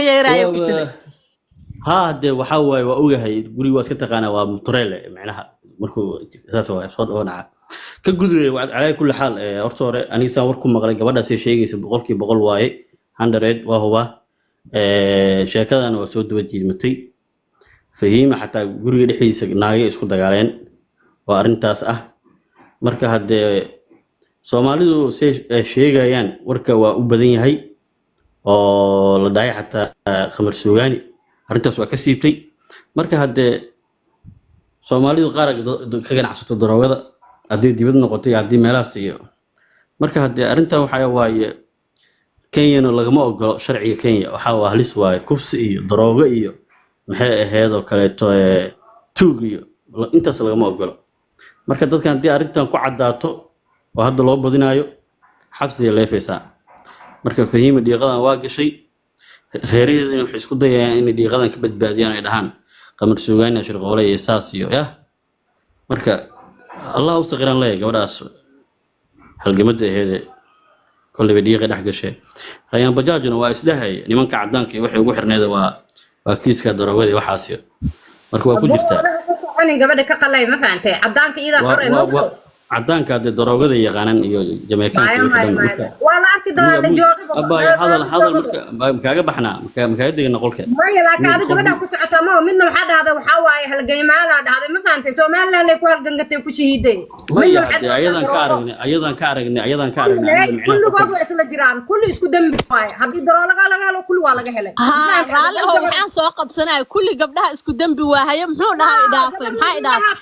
يرايو كتير ها هدي وحاوي وأوجهي قولي واسكت أنا ومطريلة معناها مركو أساسا صوت هنا كجذر على كل حال أرتور أنا سأوركم مغلق قبل أسي شيء يسبقولك بقول واي 100 وهو شركة أنا وسود وجد متي فهي حتى قولي لحيس ناقي اسكت دقالين وأرنتاس marka hadee Soomaalidu sheegayaan warka waa u badan yahay oo la dhaay xataa khamar suugaani arintaas waa ka siibtay marka hadee Soomaalidu qaar ka ganacsato daroogada hadii dibad noqotay hadii meelahaas iyo marka hadee arintan waxa waaye Kenya lagama ogolo sharciga Kenya waxa waa halis waaye kufsi iyo daroogo iyo maxay ahayd oo kale tuug iyo intaas lagama ogolo marka dadkan hadii arintan ku cadaato oo hadda loo badinayo xabsiga leefaysa marka fahiima dhiiqadan waa gashay reereedina waxay isku dayayaan in dhiiqadan ka badbaadiyaan ay dhahaan qamar suugaana shirqoolay iyo saas iyo marka Allah u saqiran leeyahay gabadhaas halgamada aheede kulli dhiiqa dhex gashay ayaan bajaajuna waa isdahay nimanka cadaanka waxay ugu xirneeda waa kiiska daroogada waxaas marka waa ku jirtaa أنا قبل كقلة ما فهمت عدانك إذا حرة موجود عدانك هذا دروغة يقانن جماعة ولا أكيد هذا الجواب أبا هذا مكاجا بحنا مكاجا دي نقول كده ما يلاك هذا قبل أكو ساعة ما منه حدا هذا وحواي هالجمال هذا ما فهمت سو ما لنا يكون هالجنجتي وكشيدين ما يحد أيضا كارجني كل قاضي أصل جيران كل يسكت دم بواي هذه دروغة قالوا كل ولا جهله ها رالي هو حان سوق بسنة كل قبلها اسكت دم بواهي محولها إضافة محا إضافة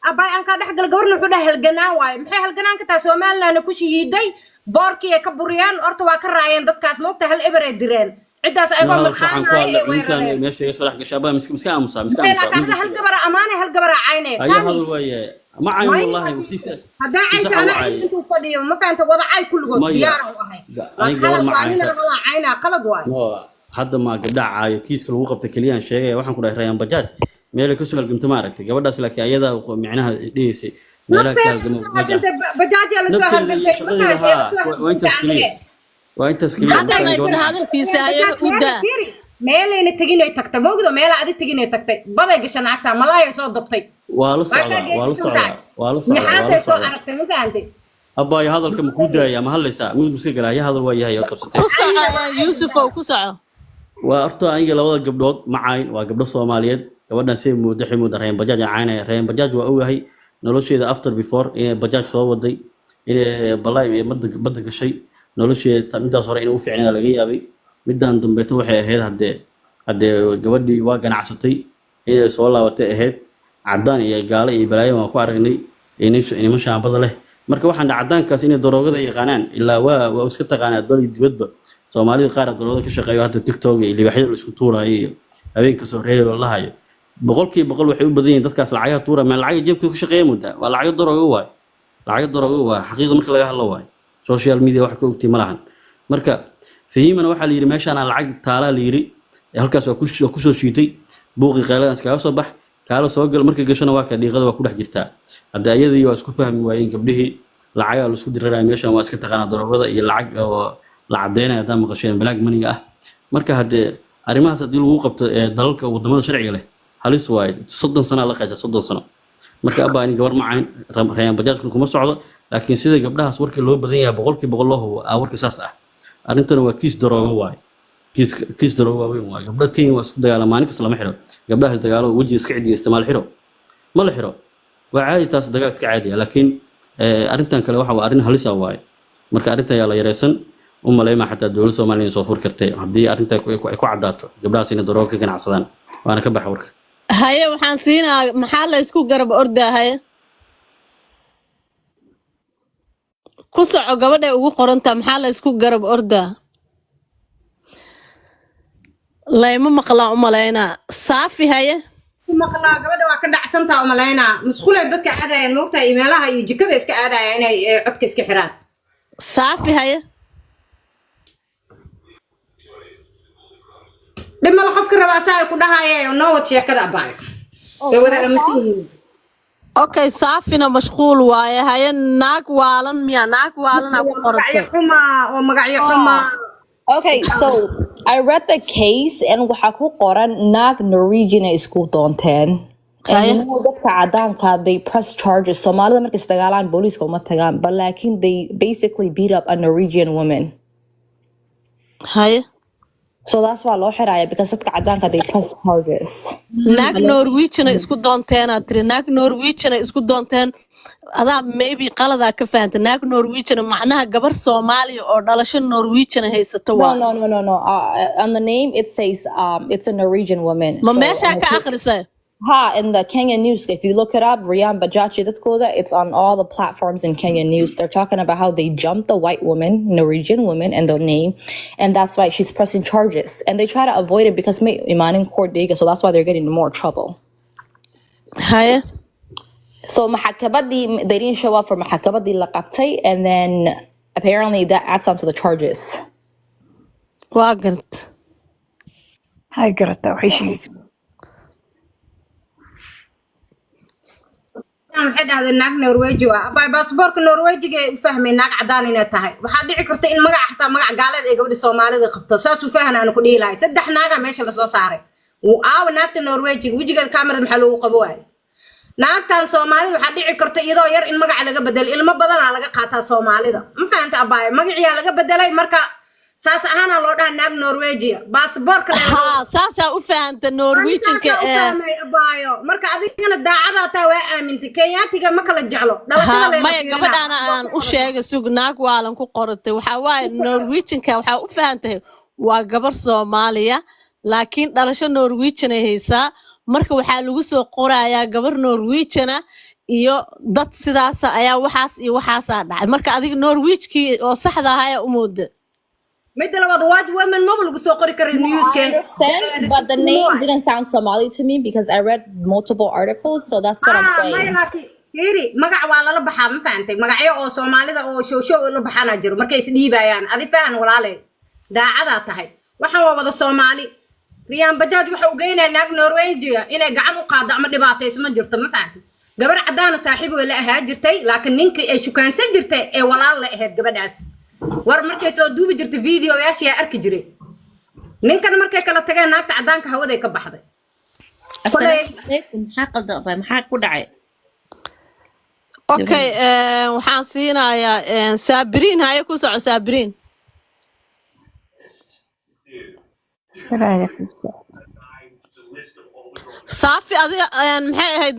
أبا أنك ده حق الجورن حدا هالجناوي محي هالجنان كتا سو ما لنا كشيدين باركي كبريان أرتوا كراين دتكاس موقتها هالإبرة درين عداس أيضا من خانة وين ماشي يصلح كشباب مسكين موسى لا كذا هالجبرة أمانة هالجبرة عيني أي هذا الويا ما عين والله مسيسة هذا عيسى أنا أنتوا فديهم ما فهمت وضعي كل جود دياره وهاي خلط وعنينا الله عينه قلد واي هذا ما قدع عاي كيس كل وقت كليان شيء وحنا كنا ريان بجاد مالك كسر الجمت مارك قبل داس لك أيدا معناها ديسي مالك بجاد يلا سهل وأنت سكلي هذا ما يصير هذا الكيس هاي وده ميلين التجينة تكتب موجودة ميل عاد التجينة تكتب بدأ يجشن عكتها ملاي يصير ضبطي والله نحاسة يصير عرفت مثلا أنت أبا هذا الكم كودا يا محل لسا مود مسكرة يا هذا الوجه يا قبضة كسر يوسف وكسر وأرتو أني لو قبضات معين وقبض الصوماليات قبضنا سيم مدحي مدرين بجاج عينه رين بجاج وأوهي نلوش إذا after before إيه بجاج صوب ودي إيه بالله بدك شيء نلوش تمدا صار إنه في عنا لقيه أبي بدان دنبيته وحي أهيد هدي قبضي واقع عصتي إيه سؤال وتي أهيد عدان إيه قال إيه بلاي ما قارني إني مش عم بضله marka waxaan cadaankaas in daroogada yaqaanaan ilaa waa iska taqaanaa dalay dibadba Soomaalida qaar daroogada ka shaqeeyo hadda TikTok iyo libaxyada isku tuurayo habeenka soo reeyo la hayo boqol waxay u badan yihiin dadkaas lacagaha tuura ma lacag jeebka ku shaqeeyo mudda waa lacag daroogo waa xaqiiqo marka laga hadlo waay social media wax ka ogtay malahan marka fahiimana waxa la yiri meeshaan lacag taala la yiri halkaas waa ku soo shiitay buuqi qeelan iskaga soo bax kaala soo gal marka gashana waa ka dhiiqada waa ku dhex jirtaa hadda ayadii waa isku fahmi waayeen gabdhihii lacag la isku diray meeshan waa iska taqaana daroogada iyo lacag oo la cadeynaya hadda maqasheen black money marka hadda arimahaas hadii lagu qabto dalalka wadamada sharciga leh halis waay 30 sano la qeysay 30 sano marka abaa in gabar macaan rayaan bajaajku kuma socdo laakiin sida gabdhahaas warkii loo badan yahay boqolkiiba loo hubo warkii saas arintana waa kiis daroogo waay kiis daroogo weyn waay gabdhaha Kenya waa isku dagaalamaan ka salama xiro gabdhahaas dagaalo waji iska cidi isticmaal xiro ma la xiro وعادي تاس دقائق كعادي لكن أرنتان كلا واحد وأرن هلسة واي مرك أرنتان يلا يرسن لي ما حتى الدول الصوماليين صفور كرتي عبدي أرنتان كو عداته قبلها سنة دروك كان عصدان وأنا كبح ورك هاي وحنسينا محل يسكو قرب أردا هاي كسر قبل وقرنت محل يسكو قرب أردا لا يمم قلا لينا صافي هاي ما قلنا قبل وكان دعسنتها وملاينا مسخولة دتك عادة النقطة إيميلها يجي كذا إسك عادة يعني عدك إسك حرام صافي هاي لما لخفك الرباسة كلها هاي ونوت شيء كذا باي أوكي صافينا مشغول واي هاي ناك والن ميا ناك والن أبو قرطة حما ومقعي حما Okay, so I read the case and waxa ku qoran naag Norwegian ay isku doonteen. And you know dadka cadaanka they press charges. Soomaalida markay istagaalaan booliiska uma tagaan, but laakiin they basically beat up a Norwegian woman. haye So that's why loo xiraaya because dadka cadaanka they press charges. naag Norwegian ay isku doonteen aad tiri naag Norwegian ay isku doonteen adaa maybe qaladaa ka fahantay naag Norwegian macnaha gabar Soomaaliya oo dhalasho Norwegian haysato No, waa no, no, no, no. On the name it says it's a Norwegian woman. ma So meesha ka akhrisay in the Kenyan news, if you look it up, Rian Bajachi, that's cool. It's on all the platforms in Kenyan news. They're talking about how they jumped the white woman, Norwegian woman, and the name, and that's why she's pressing charges. And they try to avoid it because may Iman in court dega, so that's why they're getting in more trouble. haye So Mahakabadi, they didn't show up for Mahakabadi Lakapte, and then apparently that adds on to the charges. waa gart هاي قرأتها وحشي maxay dhahdeen naag Norweji ah abay baasaboorka Norwejiga ay u fahmay naag cadaan inay tahay waxa dhici karta in magac xataa magac gaaleed ay gabadha Soomaalida qabto saas u fahan aan ku dhiilahay saddex naaga meesha la soo saaray oo aaw naagta Norwejiga wajiga kaamirada maxaa lagu qabo waay naagtan Soomaalida waxa dhici karta iyadoo yar in magac laga bedel ilmo badan laga qaataa Soomaalida ma fahanta abay magaciya laga bedelay marka saas ahaana loo dhahay naag Norwejiya baasaboorka ha saasa u fahanta Norwegian-ka abaayo marka adigana daacada taa waa aamintay Kenyaatiga ma kala jeclo dhalashada leeyahay maya gabadhaana aan u sheegay sug naag waalan ku qoratay waxa waaye Norwegian-ka waxa u fahantahay waa gabar Soomaaliya laakiin dhalasho Norwegian ay haysaa marka waxa lagu soo qorayaa gabar Norwegian iyo dad sidaas ayaa waxaas iyo waxaas dhacay marka adiga Norwich-kii oo saxda ah u moodo midda labaad waad women ma lagu soo qori karin I newska understand, but the name didn't sound Somali to me because I read multiple articles, so that's what I'm saying. Hiri magac waa la baxaa ma fahantay magacyo oo Soomaalida oo show la baxana jiro markay is dhiibayaan adi fahan walaalay daacada tahay waxa waa wada Soomaali Riyan Bajaaj waxa uu geynaa naag Norwejiya inay gacan u qaado ama dhibaataysan ma jirto ma fahantay gabar cadaan saaxiib way la ahaa jirtay laakiin ninkii ay shukaansan jirtay ee walaal la ahayd gabadhaas war markay soo duubi jirtay video yaashiya arki jiray ninkan markay kala tageen naagta cadaanka hawaday ka baxday maxaa qaldan maxaa ku dhacay okay waxaan siinayaa Sabriin haye ku soco Sabriin Saafi adiga maxay ahayd